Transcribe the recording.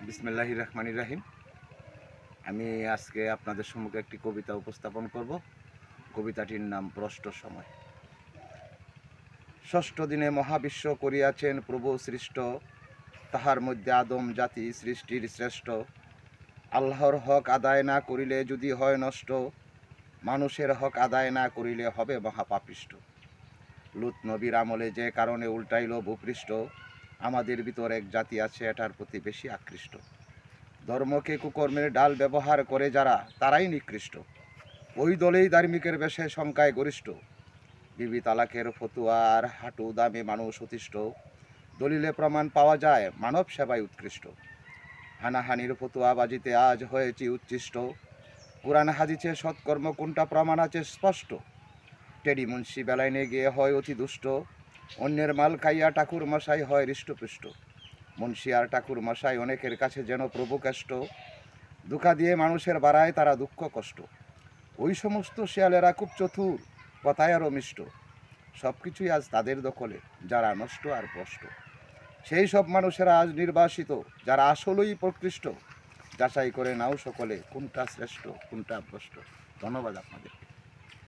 বিসমিল্লাহির রহমানির রহিম। আমি আজকে আপনাদের সম্মুখে একটি কবিতা উপস্থাপন করব। কবিতাটির নাম ভ্রষ্ট সময়। ষষ্ঠ দিনে মহাবিশ্ব করিয়াছেন প্রভু সৃষ্ট, তাহার মধ্যে আদম জাতি সৃষ্টির শ্রেষ্ঠ। আল্লাহর হক আদায় না করিলে যদি হয় নষ্ট, মানুষের হক আদায় না করিলে হবে মহাপাপিষ্ট। লূত নবীর আমলে যে কারণে উল্টাইল ভূপৃষ্ঠ, আমাদের ভিতর এক জাতি আছে এটার প্রতি বেশি আকৃষ্ট। ধর্মকে কুকর্মের ডাল ব্যবহার করে যারা, তারাই নিকৃষ্ট। ওই দলেই ধার্মিকের বেশে সংখ্যায় গরিষ্ঠ। বিবি তালাকের ফতুয়া আর হাঁটু দামে মানুষ অতিষ্ঠ। দলিলে প্রমাণ পাওয়া যায় মানব সেবায় উৎকৃষ্ট। হানাহানির ফতুয়া বাজিতে আজ হয়েছি উচ্ছিষ্ট। কোরআন হাদিসে সৎকর্ম কোনটা প্রমাণ আছে স্পষ্ট। টেডি মুন্সি বেলাইনে গিয়ে হয় অতি দুষ্ট। অন্যের মাল খাইয়া ঠাকুর মশাই হয় হৃষ্টপুষ্ট। মুন্সি আর ঠাকুর মশাই অনেকের কাছে যেন প্রভু কেষ্ট। ধোঁকা দিয়ে মানুষের বাড়ায় তারা দুঃখ কষ্ট। ওই সমস্ত শেয়ালেরা খুব চতুর, কথায় আরও মিষ্ট। সব কিছুই আজ তাদের দখলে, যারা নষ্ট আর ভ্রষ্ট। সেই সব মানুষেরা আজ নির্বাসিত, যারা আসলেই প্রকৃষ্ট। যাচাই করে নাও সকলে কোনটা শ্রেষ্ঠ কোনটা ভ্রষ্ট। ধন্যবাদ আপনাদের।